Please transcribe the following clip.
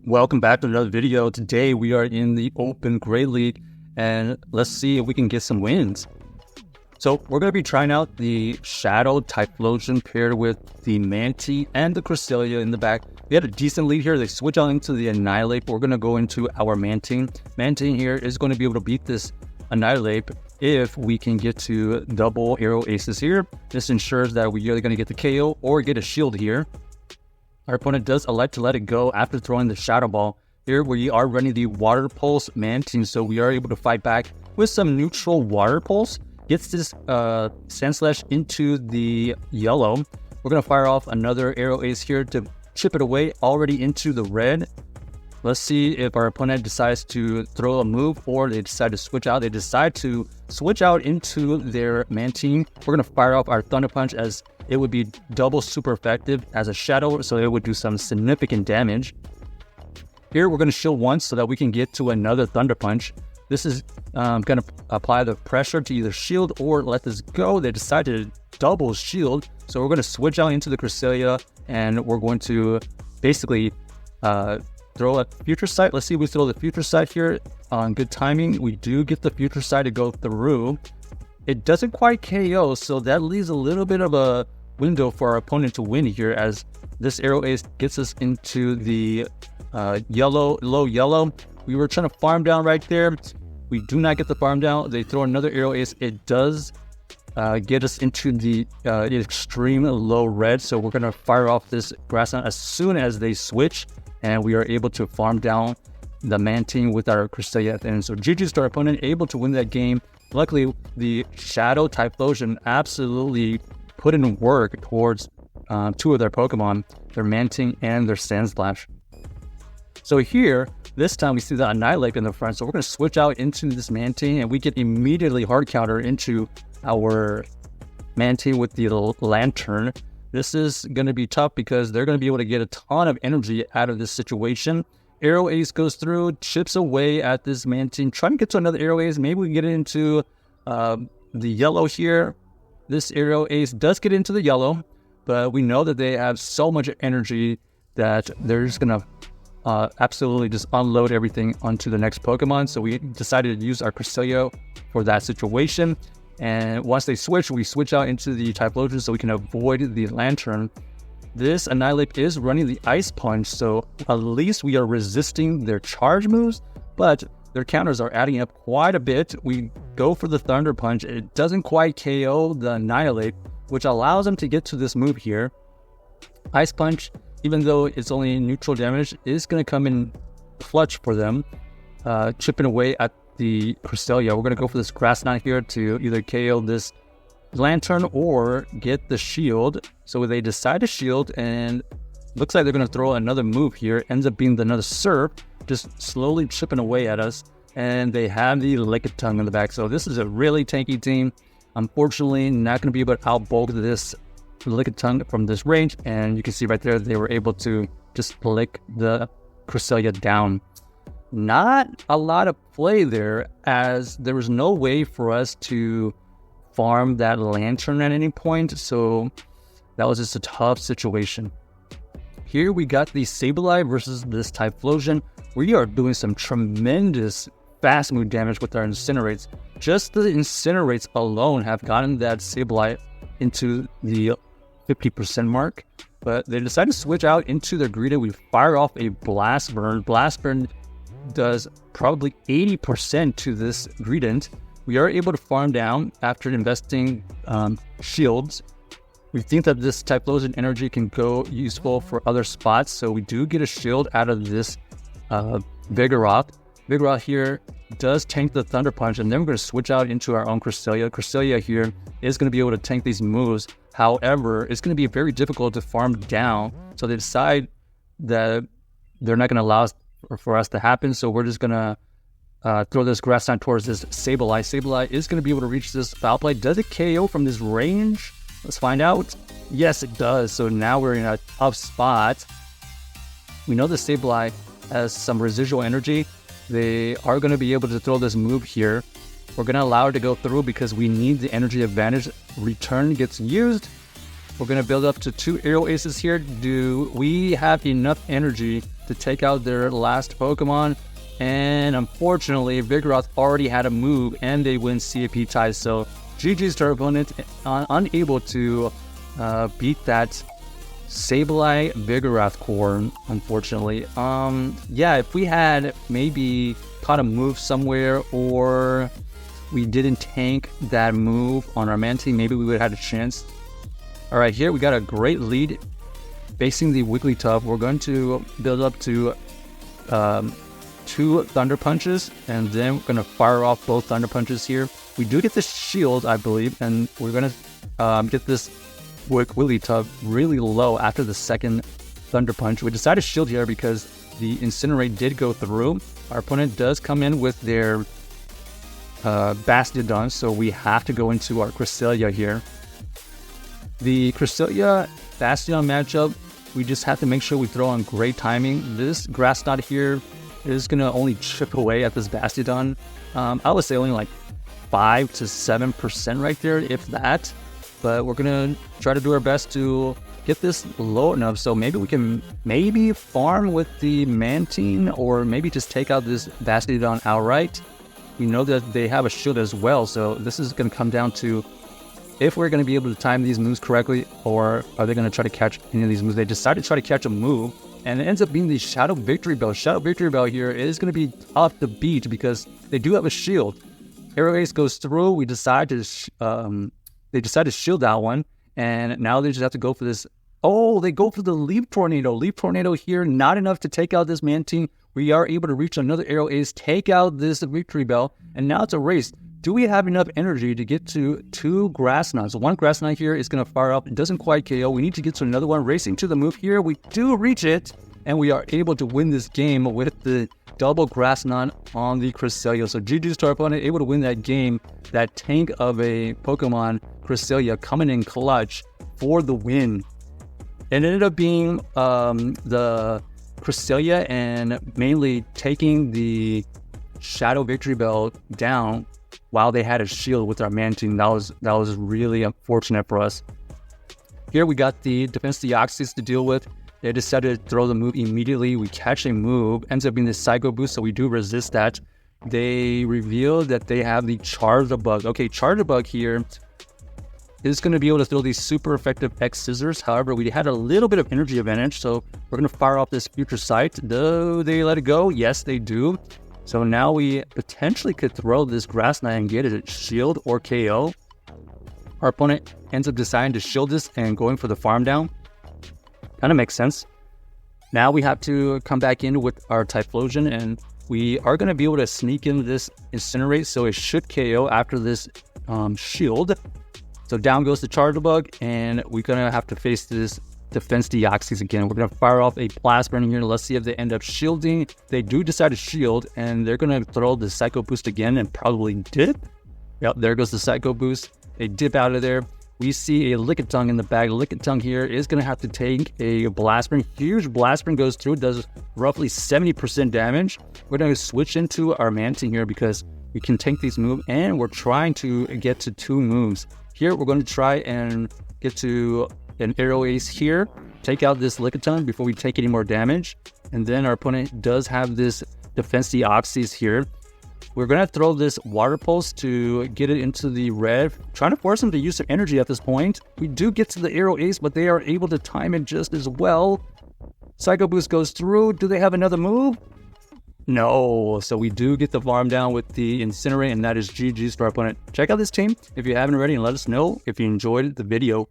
Welcome back to another video. Today we are in the Open Great League and let's see if we can get some wins. So we're going to be trying out the Shadow Typhlosion paired with the Mantine and the Cresselia in the back. We had a decent lead here. They switch out into the Annihilate, but we're going to go into our Mantine. Mantine here is going to be able to beat this Annihilate if we can get to double arrow aces here. This ensures that we are going to get the KO or get a shield here. Our opponent does elect to let it go after throwing the Shadow Ball. Here we are running the Water Pulse Mantine, so we are able to fight back with some neutral Water Pulse. Gets this Sand Slash into the yellow. We're going to fire off another arrow ace here to chip it away already into the red. Let's see if our opponent decides to throw a move or they decide to switch out. They decide to switch out into their Mantine. We're going to fire off our Thunder Punch as it would be double super effective as a shadow, so it would do some significant damage. Here we're going to shield once so that we can get to another Thunder Punch. This is going to apply the pressure to either shield or let this go. They decided to double shield, so we're going to switch out into the Cresselia and we're going to basically throw a Future Sight. Let's see if we throw the Future Sight here on good timing. We do get the Future Sight to go through. It doesn't quite KO, so that leaves a little bit of a window for our opponent to win here as this arrow ace gets us into the low yellow. We were trying to farm down right there. We do not get the farm down. They throw another arrow ace. It does get us into the extreme low red, so we're going to fire off this Grassland as soon as they switch, and we are able to farm down the Mantine with our Cresselia at the end. So GG's to our opponent, able to win that game. Luckily, the Shadow Typhlosion absolutely put in work towards two of their Pokemon, their Mantine and their Sand Slash. So here, this time we see the Annihilate in the front, so we're going to switch out into this Mantine, and we get immediately hard counter into our Mantine with the Lantern. This is going to be tough because they're going to be able to get a ton of energy out of this situation. Arrow Ace goes through, chips away at this Mantine, trying to get to another Arrow Ace. Maybe we can get into the yellow here. This Arrow Ace does get into the yellow, but we know that they have so much energy that they're just going to absolutely just unload everything onto the next Pokemon. So we decided to use our Cresselia for that situation. And once they switch, we switch out into the Typhlosion so we can avoid the Lantern. This Annihilate is running the Ice Punch, so at least we are resisting their charge moves, but their counters are adding up quite a bit. We go for the Thunder Punch. It doesn't quite KO the Annihilate, which allows them to get to this move here. Ice Punch, even though it's only neutral damage, is going to come in clutch for them, chipping away at the Cresselia. We're going to go for this Grass Knot here to either KO this Lantern or get the shield. So they decide to shield, and looks like they're going to throw another move here. Ends up being another Surf, just slowly chipping away at us. And they have the Lickitung in the back. So this is a really tanky team. Unfortunately, not going to be able to outbulk this Lickitung from this range. And you can see right there, they were able to just lick the Cresselia down. Not a lot of play there, as there was no way for us to farm that Lantern at any point, so that was just a tough situation. Here we got the Sableye versus this Typhlosion. We are doing some tremendous fast move damage with our Incinerates. Just the Incinerates alone have gotten that Sableye into the 50% mark, but they decided to switch out into their Greedent. We fire off a Blast Burn. Blast Burn does probably 80% to this Greedent. We are able to farm down after investing shields. We think that this Typhlosion energy can go useful for other spots, so we do get a shield out of this Vigoroth. Vigoroth here does tank the Thunder Punch, and then we're going to switch out into our own Cresselia. Cresselia here is going to be able to tank these moves. However, it's going to be very difficult to farm down, so they decide that they're not going to allow for us to happen, so we're just going to throw this Grass Knot towards this Sableye. Sableye is going to be able to reach this Foul Play. Does it KO from this range? Let's find out. Yes, it does. So now we're in a tough spot. We know the Sableye has some residual energy. They are going to be able to throw this move here. We're going to allow it to go through because we need the energy advantage. Return gets used. We're going to build up to 2 Arrow Aces here. Do we have enough energy to take out their last Pokemon. And unfortunately, Vigoroth already had a move and they win CAP ties. So GG's to our opponent, unable to beat that Sableye Vigoroth core, unfortunately. Yeah, if we had maybe caught a move somewhere, or we didn't tank that move on our Mantine, maybe we would have had a chance. All right, here we got a great lead facing the Wigglytuff. We're going to build up to 2 Thunder Punches, and then we're going to fire off both Thunder Punches here. We do get the shield, I believe, and we're going to get this Wigglytuff really low after the second Thunder Punch. We decided to shield here because the Incinerate did go through. Our opponent does come in with their Bastiodon, so we have to go into our Cresselia here. The Cresselia Bastiodon matchup, we just have to make sure we throw on great timing. This Grass Knot here is going to only chip away at this Bastiodon. I would say only like 5 to 7% right there, if that. But we're going to try to do our best to get this low enough so maybe we can farm with the Mantine, or maybe just take out this Bastiodon outright. We know that they have a shield as well, so this is going to come down to if we're going to be able to time these moves correctly, or are they going to try to catch any of these moves. They decided to try to catch a move, and it ends up being the Shadow Victory Bell. Shadow Victory Bell here is going to be tough to beat because they do have a shield. Aerial Ace goes through. We decide to they decide to shield that one, and now they just have to go for this. Oh, they go for the Leaf Tornado. Leaf Tornado here, not enough to take out this Mantine. We are able to reach another Aerial Ace, take out this Victory Bell, and now it's a race. Do we have enough energy to get to 2 Grass Knots? So 1 Grass Knot here is going to fire up. It doesn't quite KO. We need to get to another one. Racing to the move here. We do reach it, and we are able to win this game with the double Grass Knot on the Cresselia. So GG's to our opponent, able to win that game. That tank of a Pokemon, Cresselia, coming in clutch for the win. It ended up being the Cresselia and mainly taking the Shadow Victory Bell down while they had a shield with our Mantine. That was really unfortunate for us. Here we got the Defense Deoxys to deal with. They decided to throw the move immediately. We catch a move, ends up being the Psycho Boost, so we do resist that. They revealed that they have the Charge-a-Bug. Okay, Charge-a-Bug here is going to be able to throw these super effective X Scissors. However, we had a little bit of energy advantage, so we're going to fire off this Future Sight. Do they let it go? Yes, they do. So now we potentially could throw this Grass Knot and get it shield or KO. Our opponent ends up deciding to shield this and going for the farm down. Kind of makes sense. Now we have to come back in with our Typhlosion, and we are going to be able to sneak in this Incinerate, so it should KO after this shield. So down goes the Charge-a-Bug, and we're going to have to face this Defense Deoxys again. We're going to fire off a Blast Burn here. Let's see if they end up shielding. They do decide to shield, and they're going to throw the Psycho Boost again and probably dip. Yep, there goes the Psycho Boost. They dip out of there. We see a Lickitung in the bag. Lickitung here is going to have to take a Blast Burn. Huge Blast Burn goes through, does roughly 70% damage. We're going to switch into our Mantine here because we can tank these moves, and we're trying to get to 2 moves. Here, we're going to try and get to an Aerial Ace here, take out this Lickitung before we take any more damage. And then our opponent does have this Defense Deoxys here. We're going to throw this Water Pulse to get it into the red, trying to force them to use some energy at this point. We do get to the Aerial Ace, but they are able to time it just as well. Psycho Boost goes through. Do they have another move? No. So we do get the farm down with the Incinerate, and that is GG's to our opponent. Check out this team if you haven't already, and let us know if you enjoyed the video.